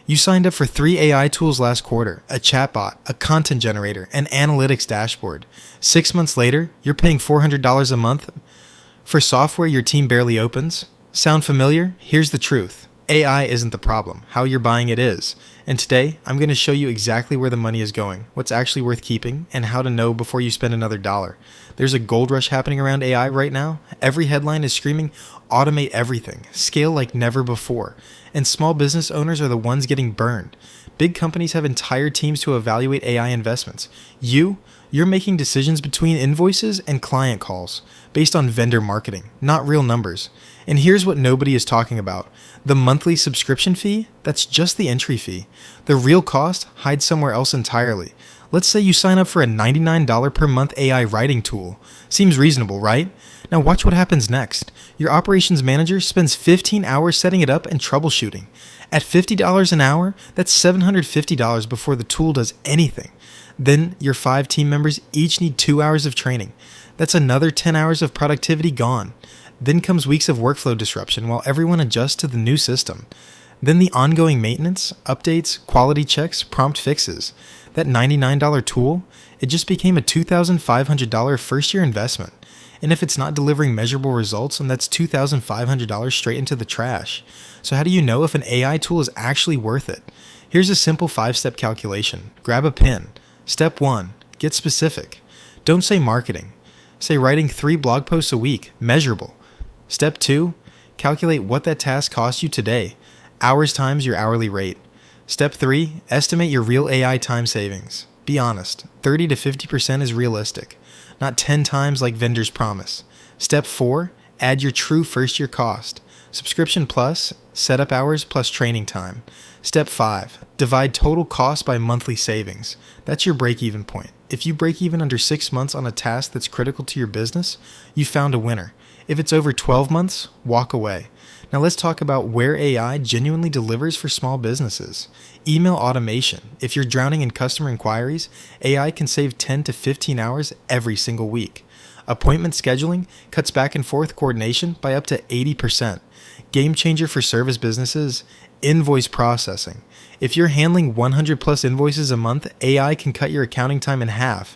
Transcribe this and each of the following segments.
You signed up for 3 AI tools last quarter: a chatbot, a content generator, an analytics dashboard. 6 months later, you're paying $400 a month for software your team barely opens. Sound familiar? Here's the truth. AI isn't the problem. How you're buying it is. And today, I'm going to show you exactly where the money is going, what's actually worth keeping, and how to know before you spend another dollar. There's a gold rush happening around AI right now. Every headline is screaming, automate everything, scale like never before. And small business owners are the ones getting burned. Big companies have entire teams to evaluate AI investments. You're making decisions between invoices and client calls based on vendor marketing, not real numbers. And here's what nobody is talking about. The monthly subscription fee, that's just the entry fee. The real cost hides somewhere else entirely. Let's say you sign up for a $99 per month AI writing tool. Seems reasonable, right? Now watch what happens next. Your operations manager spends 15 hours setting it up and troubleshooting. At $50 an hour, that's $750 before the tool does anything. Then your 5 team members each need 2 hours of training. That's another 10 hours of productivity gone. Then comes weeks of workflow disruption while everyone adjusts to the new system. Then the ongoing maintenance, updates, quality checks, prompt fixes. That $99 tool, it just became a $2,500 first-year investment. And if it's not delivering measurable results, then that's $2,500 straight into the trash. So how do you know if an AI tool is actually worth it? Here's a simple 5-step calculation. Grab a pen. Step 1, get specific. Don't say marketing. Say writing 3 blog posts a week, measurable. Step 2, calculate what that task costs you today. Hours times your hourly rate. Step 3, estimate your real AI time savings. Be honest, 30 to 50% is realistic, not 10 times like vendors promise. Step 4, add your true first year cost. Subscription plus, setup hours plus training time. Step 5, divide total cost by monthly savings. That's your break-even point. If you break even under 6 months on a task that's critical to your business, you found a winner. If it's over 12 months, walk away. Now let's talk about where AI genuinely delivers for small businesses. Email automation. If you're drowning in customer inquiries, AI can save 10 to 15 hours every single week. Appointment scheduling cuts back and forth coordination by up to 80%. Game changer for service businesses, invoice processing. If you're handling 100 plus invoices a month, AI can cut your accounting time in half.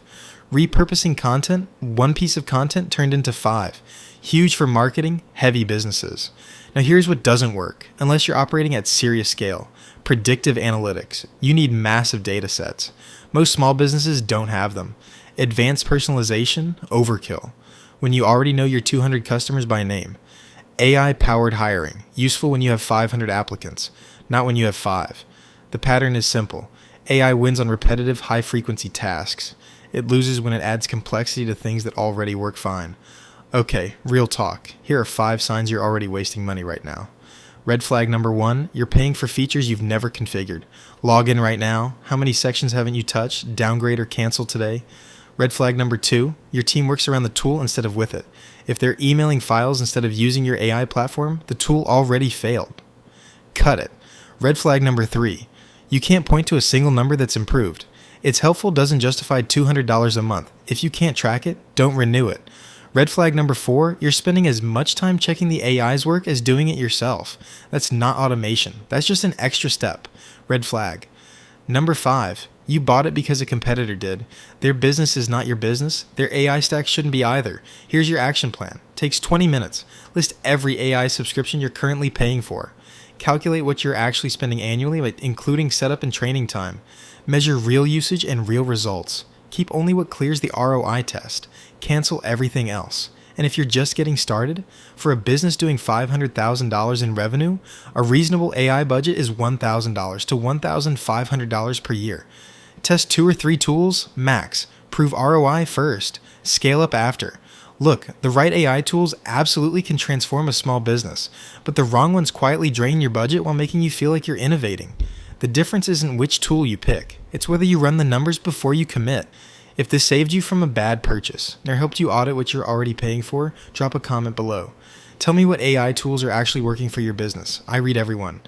Repurposing content, 1 piece of content turned into 5. Huge for marketing, heavy businesses. Now here's what doesn't work, unless you're operating at serious scale. Predictive analytics. You need massive data sets. Most small businesses don't have them. Advanced personalization, overkill. When you already know your 200 customers by name. AI-powered hiring. Useful when you have 500 applicants, not when you have 5. The pattern is simple. AI wins on repetitive, high-frequency tasks. It loses when it adds complexity to things that already work fine. Okay, real talk. Here are 5 signs you're already wasting money right now. Red flag number 1, you're paying for features you've never configured. Log in right now. How many sections haven't you touched? Downgrade or cancel today. Red flag number 2, your team works around the tool instead of with it. If they're emailing files instead of using your AI platform, the tool already failed. Cut it. Red flag number 3, you can't point to a single number that's improved. It's helpful doesn't justify $200 a month. If you can't track it, don't renew it. Red flag number 4, you're spending as much time checking the AI's work as doing it yourself. That's not automation. That's just an extra step. Red flag. Number 5, you bought it because a competitor did. Their business is not your business. Their AI stack shouldn't be either. Here's your action plan. Takes 20 minutes. List every AI subscription you're currently paying for. Calculate what you're actually spending annually, including setup and training time. Measure real usage and real results. Keep only what clears the ROI test. Cancel everything else. And if you're just getting started, for a business doing $500,000 in revenue, a reasonable AI budget is $1,000 to $1,500 per year. Test 2 or 3 tools, max. Prove ROI first. Scale up after. Look, the right AI tools absolutely can transform a small business, but the wrong ones quietly drain your budget while making you feel like you're innovating. The difference isn't which tool you pick. It's whether you run the numbers before you commit. If this saved you from a bad purchase or helped you audit what you're already paying for, drop a comment below. Tell me what AI tools are actually working for your business. I read everyone.